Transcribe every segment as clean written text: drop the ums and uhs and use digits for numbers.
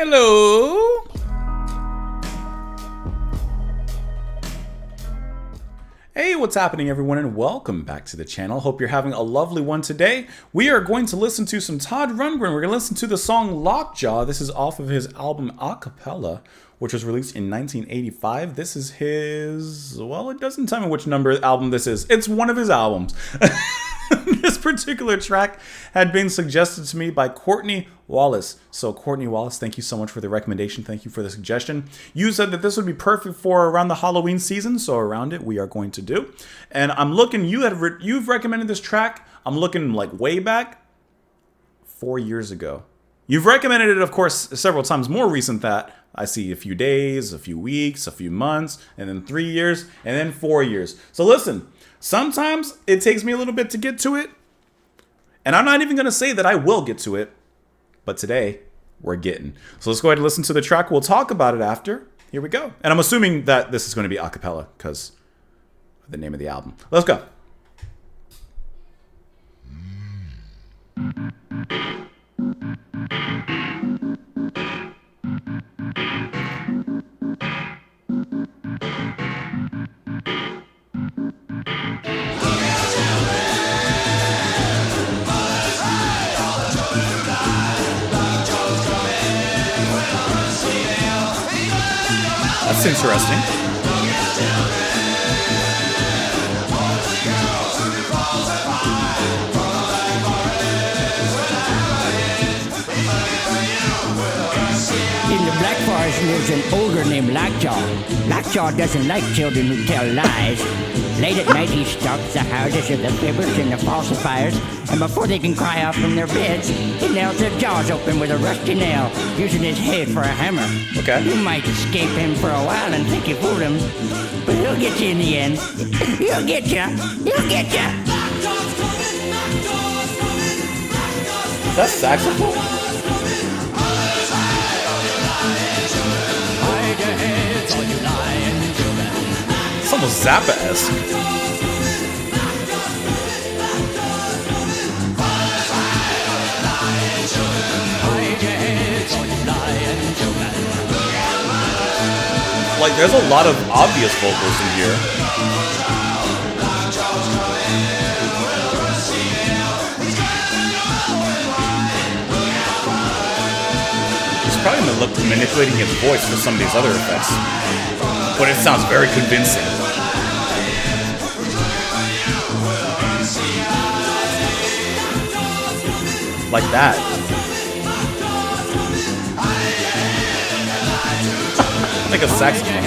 Hello. Hey, what's happening everyone, and welcome back to the channel. Hope you're having a lovely one today. We are going to listen to some Todd Rundgren. We're going to listen to the song Lockjaw. This is off of his album Acapella, which was released in 1985. This is his, well, it doesn't tell me which number album this is. It's one of his albums. This particular track had been suggested to me by Courtney Wallace. So Courtney Wallace, thank you so much for the recommendation. Thank you for the suggestion. You said that this would be perfect for around the Halloween season, so around it we are going to do. And I'm looking, you've recommended this track. I'm looking like way back 4 years ago. You've recommended it, of course, several times more recent that. I see a few days, a few weeks, a few months, and then 3 years, and then 4 years. So listen, sometimes it takes me a little bit to get to it, and I'm not even going to say that I will get to it, but today we're getting. So let's go ahead and listen to the track. We'll talk about it after. Here we go. And I'm assuming that this is going to be a cappella because of the name of the album. Let's go. That's interesting. In the Black Forest lives an ogre named Lockjaw. Lockjaw doesn't like children who tell lies. Late at night he stalks the houses of the fibbers and the falsifiers, and before they can cry out from their beds, he nails their jaws open with a rusty nail, using his head for a hammer. Okay. You might escape him for a while and think you fooled him, but he'll get you in the end. He'll get you. He'll get you. Is that saxophone? It's almost Zappa-esque. Like, there's a lot of obvious vocals in here. He's probably manipulating his voice for some of these other effects. But it sounds very convincing. Like that. Like a saxophone.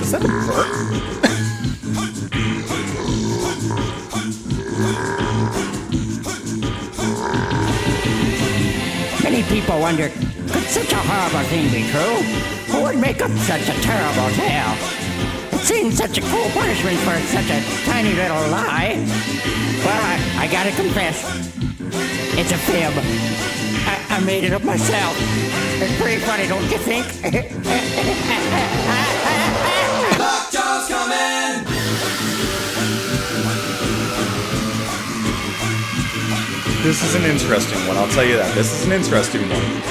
Is that a bird? Many people wonder, could such a horrible thing be true? Who would make up such a terrible tale? It seems such a cruel punishment for such a tiny little lie. Well, I gotta confess, it's a fib. I made it up myself. It's pretty funny, don't you think? Lockjaw's coming! This is an interesting one, I'll tell you that. This is an interesting one.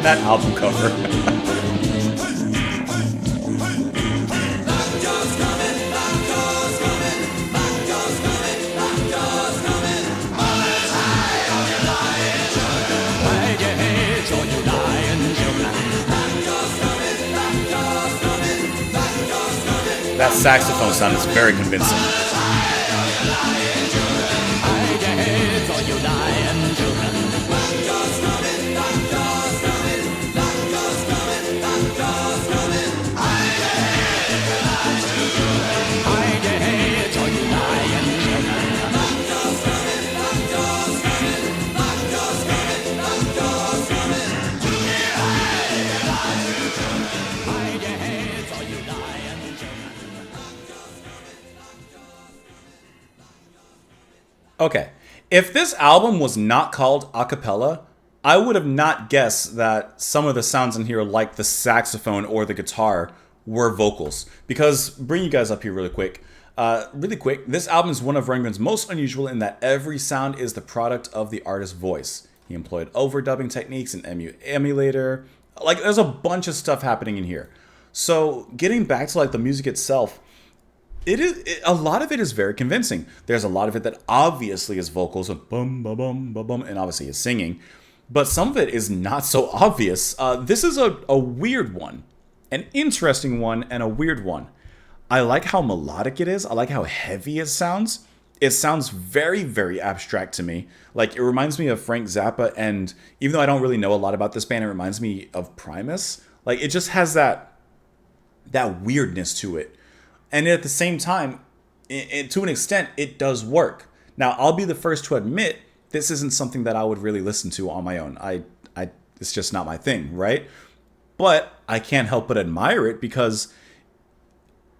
That album cover. That saxophone sound is very convincing. Okay. If this album was not called a cappella, I would have not guessed that some of the sounds in here, like the saxophone or the guitar, were vocals. Because, bring you guys up here really quick. This album is one of Rundgren's most unusual in that every sound is the product of the artist's voice. He employed overdubbing techniques and emulator. Like, there's a bunch of stuff happening in here. So, getting back to like the music itself, a lot of it is very convincing. There's a lot of it that obviously is vocals and bum bum bum bum bum, and obviously is singing, but some of it is not so obvious. This is a weird one, an interesting one, and a weird one. I like how melodic it is. I like how heavy it sounds. It sounds very, very abstract to me. Like, it reminds me of Frank Zappa, and even though I don't really know a lot about this band, it reminds me of Primus. Like, it just has that weirdness to it. And at the same time, to an extent, it does work. Now, I'll be the first to admit this isn't something that I would really listen to on my own. It's just not my thing, right? But I can't help but admire it because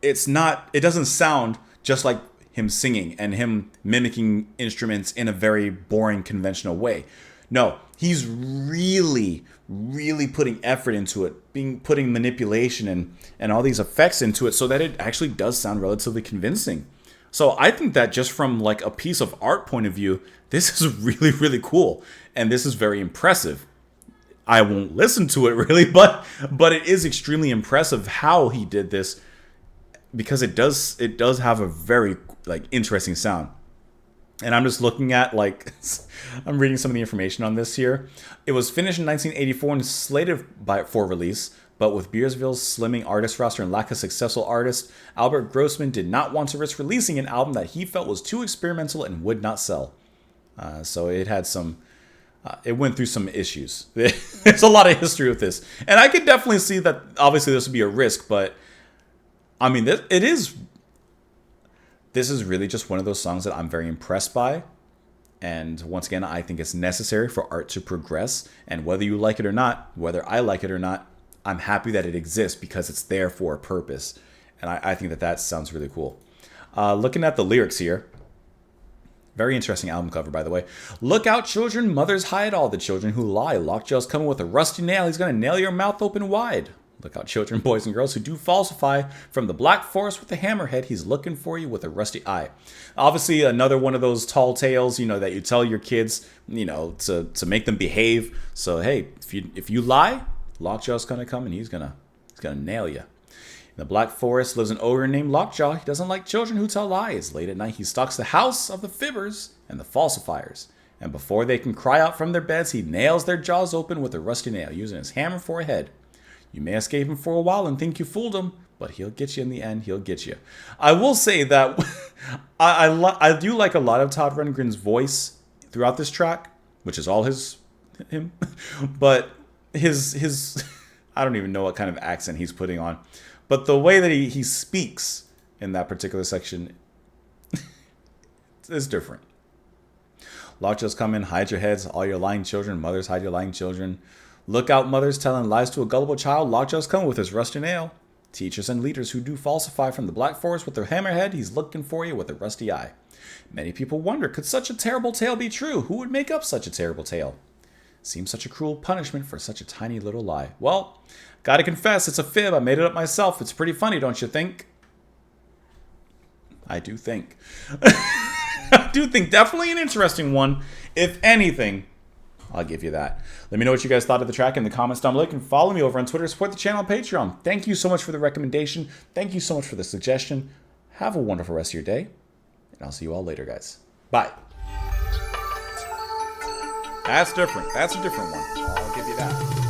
it doesn't sound just like him singing and him mimicking instruments in a very boring, conventional way. No, he's really, really putting effort into it, putting manipulation and all these effects into it so that it actually does sound relatively convincing. So I think that just from like a piece of art point of view, this is really, really cool. And this is very impressive. I won't listen to it really, but it is extremely impressive how he did this because it does have a very like interesting sound. And I'm just looking at, like, I'm reading some of the information on this here. It was finished in 1984 and slated for release, but with Beersville's slimming artist roster and lack of successful artists, Albert Grossman did not want to risk releasing an album that he felt was too experimental and would not sell. So it had it went through some issues. There's a lot of history with this. And I could definitely see that, obviously, this would be a risk, but, I mean, this is really just one of those songs that I'm very impressed by. And once again, I think it's necessary for art to progress. And whether you like it or not, whether I like it or not, I'm happy that it exists because it's there for a purpose. And I think that sounds really cool. Looking at the lyrics here. Very interesting album cover, by the way. Look out, children. Mothers hide all the children who lie. Lockjaw's coming with a rusty nail. He's going to nail your mouth open wide. Look out, children, boys, and girls who do falsify. From the black forest with the hammerhead, he's looking for you with a rusty eye. Obviously, another one of those tall tales, that you tell your kids, to make them behave. So, hey, if you lie, Lockjaw's going to come and he's gonna nail you. In the black forest lives an ogre named Lockjaw. He doesn't like children who tell lies. Late at night, he stalks the house of the fibbers and the falsifiers. And before they can cry out from their beds, he nails their jaws open with a rusty nail, using his hammer for a head. You may escape him for a while and think you fooled him, but he'll get you in the end. He'll get you. I will say that I do like a lot of Todd Rundgren's voice throughout this track, which is all him. But his I don't even know what kind of accent he's putting on. But the way that he speaks in that particular section is different. Lockjaw's come in, hide your heads, all your lying children. Mothers, hide your lying children. Look out, mothers telling lies to a gullible child. Lockjaw's coming with his rusty nail. Teachers and leaders who do falsify from the black forest with their hammerhead, he's looking for you with a rusty eye. Many people wonder, could such a terrible tale be true? Who would make up such a terrible tale? Seems such a cruel punishment for such a tiny little lie. Well, gotta confess, it's a fib. I made it up myself. It's pretty funny, don't you think? I do think. I do think. Definitely an interesting one. If anything, I'll give you that. Let me know what you guys thought of the track in the comments down below. You can follow me over on Twitter. Support the channel on Patreon. Thank you so much for the recommendation. Thank you so much for the suggestion. Have a wonderful rest of your day. And I'll see you all later, guys. Bye. That's different. That's a different one. I'll give you that.